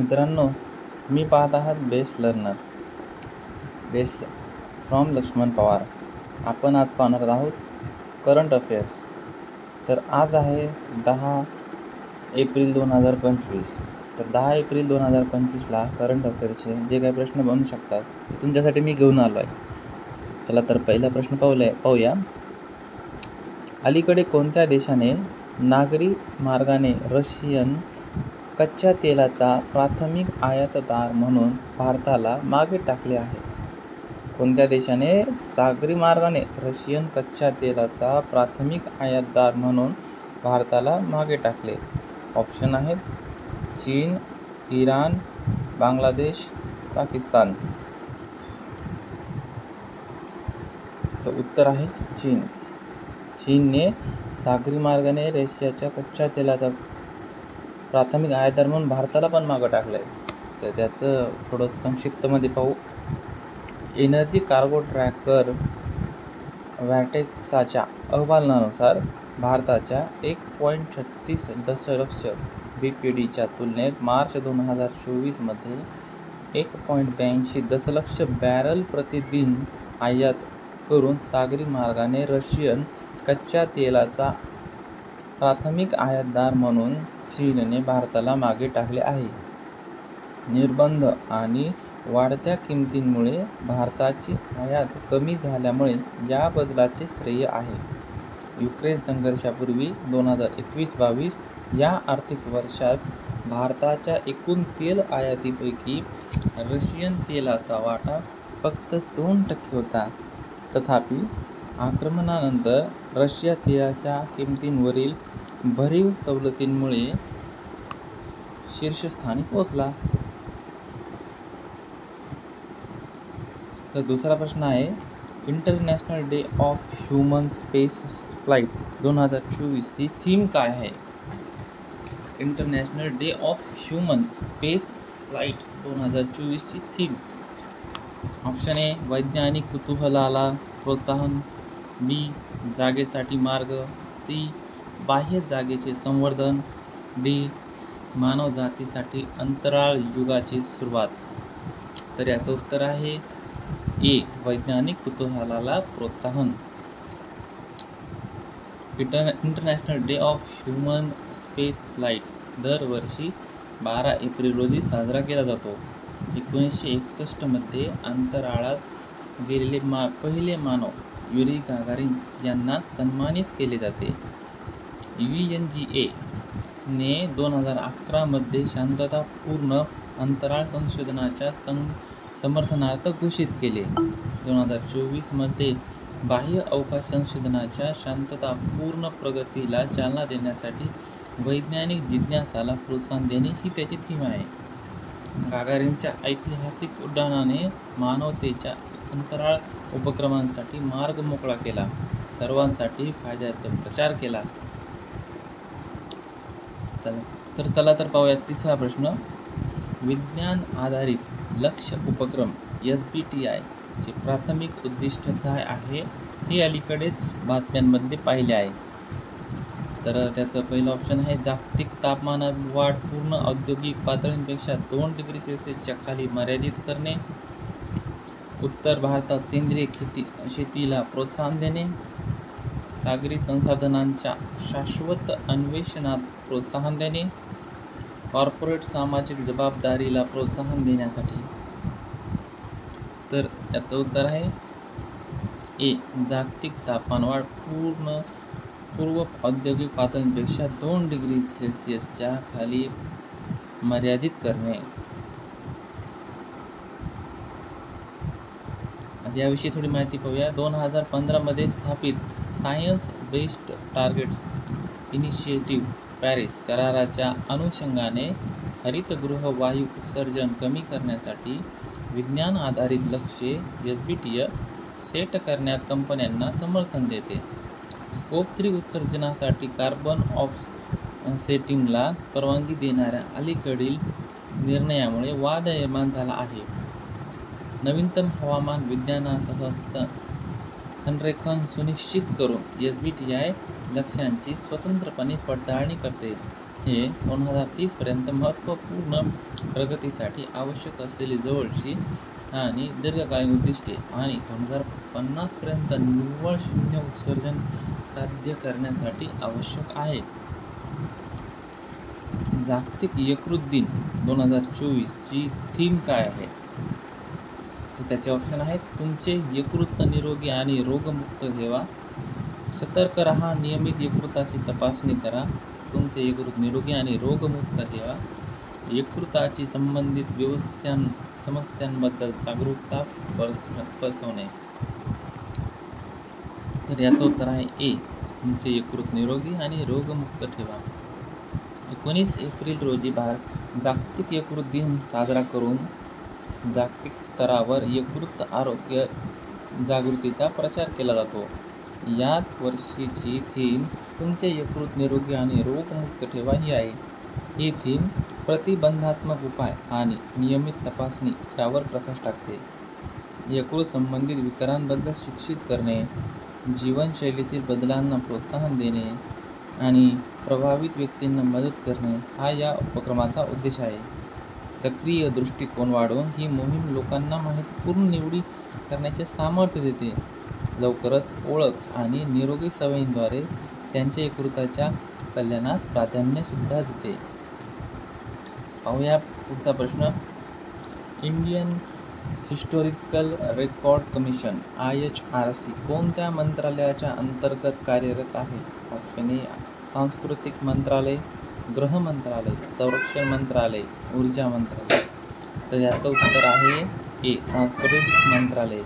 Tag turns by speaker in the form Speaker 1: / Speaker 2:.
Speaker 1: मित्रांनो, तुम्ही पाहत आहात best learner from Laxman Pawar. आपण आज पाहणार आहोत करंट अफेअर्स. तर आज आहे 10 एप्रिल 2025. तर 10 एप्रिल 2025ला करंट अफेअर्सचे जे काही प्रश्न बनू शकतात ते तुमच्यासाठी मी घेऊन आलो आहे. चला तर पहिला प्रश्न पाहूया. अलीकडे कोणत्या देशाने नागरी मार्गाने रशियन कच्च्या तेलाचा प्राथमिक आयातदार म्हणून भारताला मागे टाकले आहे? कोणत्या देशाने सागरी मार्गाने रशियन कच्च्या तेलाचा प्राथमिक आयातदार म्हणून भारताला मागे टाकले? ऑप्शन आहेत चीन, इराण, बांगलादेश, पाकिस्तान. तर उत्तर आहे चीन. चीनने सागरी मार्गाने रशियाच्या कच्च्या तेलाचा प्राथमिक आयातदार म्हणून भारताला पण मागं टाकलं आहे. तर त्याचं थोडं संक्षिप्तमध्ये पाहू. एनर्जी कार्गो ट्रॅकर व्हॅटेक्साच्या अहवालानुसार भारताच्या 1.36 दशलक्ष BPDच्या तुलनेत मार्च 2024मध्ये 1.82 दशलक्ष बॅरल प्रतिदिन आयात करून सागरी मार्गाने रशियन कच्च्या तेलाचा प्राथमिक आयातदार म्हणून चीनने भारताला मागे टाकले आहे. निर्बंध आणि वाढत्या किमतींमुळे भारताची आयात कमी झाल्यामुळे या बदलाचे श्रेय आहे. युक्रेन संघर्षापूर्वी 2021-22 या आर्थिक वर्षात भारताच्या एकूण तेल आयातीपैकी रशियन तेलाचा वाटा फक्त 2% होता. तथापि आक्रमणानंतर रशिया तेलाच्या किमतींवरील भरीव सवलतींमुळे शीर्षस्थानी पोहोचला. तर दुसरा प्रश्न आहे, international day of human space flight 2024 ची थीम काय आहे? International day of human space flight 2024 ची थीम. ऑप्शन ए वैज्ञानिक कुतूहलाला प्रोत्साहन, बी जागेसाठी मार्ग, सी बाह्य जागेचे संवर्धन, डी मानवजातीसाठी अंतराळ युगाची सुरुवात. तर याचं उत्तर आहे ए वैज्ञानिक कुतूहलाला प्रोत्साहन. International day of human space flight दरवर्षी 12 एप्रिल रोजी साजरा केला जातो. 1961 मध्ये अंतराळात गेलेले पहिले मानव युरी गागारिन यांना सन्मानित केले जाते. UNGA ने 2011 मध्ये शांततापूर्ण अंतराळ संशोधनाच्या समर्थनार्थ घोषित केले. 2024 मध्ये बाह्य अवकाश संशोधनाच्या शांततापूर्ण प्रगतीला चालना देण्यासाठी वैज्ञानिक जिज्ञासाला प्रोत्साहन देणे ही त्याची थीम आहे. गागारिनच्या ऐतिहासिक उड्डाणाने मानवतेच्या अंतराळ उपक्रमांसाठी मार्ग मोकळा केला, सर्वांसाठी फायद्याचा प्रचार केला. चला तर पाहूया तिसरा प्रश्न. विज्ञान आधारित लक्ष्य उपक्रम SBTI चे प्राथमिक उद्दिष्ट काय आहे हे अलीकडेच बातम्यांमध्ये पाहिले आहे. तर त्याचं पहिलं ऑप्शन आहे जागतिक तापमानात वाढ पूर्ण औद्योगिक पातळींपेक्षा 2 डिग्री सेल्सिअसच्या खाली मर्यादित करणे, उत्तर भारतात सेंद्रिय शेतीला प्रोत्साहन देणे, सागरी संसाधनांच्या शाश्वत अन्वेषणात प्रोत्साहन देणे, कॉर्पोरेट सामाजिक जबाबदारीला प्रोत्साहन देण्यासाठी. तर याचं उत्तर आहे ए जागतिक तापमानवाढ पूर्व औद्योगिक पातळींपेक्षा 2 डिग्री सेल्सिअसच्या खाली मर्यादित करणे. याविषयी थोडी माहिती पाहूया. 2015 मध्ये स्थापित science based targets initiative Paris कराराच्या अनुषंगाने हरितगृह वायू उत्सर्जन कमी करण्यासाठी विज्ञान आधारित लक्ष्ये SBTS सेट करण्यात कंपन्यांना समर्थन देते. स्कोप 3 उत्सर्जनासाठी कार्बन ऑफसेटिंगला परवानगी देणाऱ्या अलीकडील निर्णयामुळे वाद निर्माण झाला आहे. नवीनतम हवामान विज्ञानासह संरेखन सुनिश्चित करून SBTI लक्ष्यांची स्वतंत्रपणे पडताळणी करते. हे 2030पर्यंत महत्त्वपूर्ण प्रगतीसाठी आवश्यक असलेली जवळची आणि दीर्घकालीन उद्दिष्टे आणि 2050पर्यंत निव्वळ शून्य उत्सर्जन साध्य करण्यासाठी आवश्यक आहे. जागतिक यकृत दिन 2024ची थीम काय आहे? तर त्याचे ऑप्शन आहेत: तुमचे यकृत निरोगी आणि रोगमुक्त ठेवा, सतर्क रहा, नियमित यकृताची तपासणी करा, तुमचे यकृत निरोगी आणि रोगमुक्त ठेवा, यकृताची संबंधित समस्यांबद्दल जागरूकता पसरवणे. तर याचं उत्तर आहे ए, तुमचे यकृत निरोगी आणि रोगमुक्त ठेवा. 19 एप्रिल रोजी जागतिक यकृत दिन साजरा करून जागतिक स्तरावर यकृत आरोग्य जागृतीचा प्रचार केला जातो. या वर्षीची थीम तुमचे यकृत निरोगी आणि रोगमुक्त ठेवा ही आहे. ही थीम प्रतिबंधात्मक उपाय आणि नियमित तपासणी यावर प्रकाश टाकते. यकृत संबंधित विकारांबद्दल शिक्षित करणे, जीवनशैलीतील बदलांना प्रोत्साहन देणे आणि प्रभावित व्यक्तींना मदत करणे हा या उपक्रमाचा उद्देश आहे. सक्रिय दृष्टिकोन वाढवून ही मोहीम लोकांना माहितीपूर्ण निवडी करण्याचे सामर्थ्य देते. लवकरच ओळख आणि निरोगी सवयींद्वारे त्यांच्या यकृताच्या कल्याणास प्राधान्यसुद्धा देते. पाहूया पुढचा प्रश्न. Indian historical record commission IHRC कोणत्या मंत्रालयाच्या अंतर्गत कार्यरत आहे? ऑप्शन ए सांस्कृतिक मंत्रालय, गृह मंत्रालय, संरक्षण मंत्रालय, ऊर्जा मंत्रालय. तर याचं उत्तर आहे ए सांस्कृतिक मंत्रालय.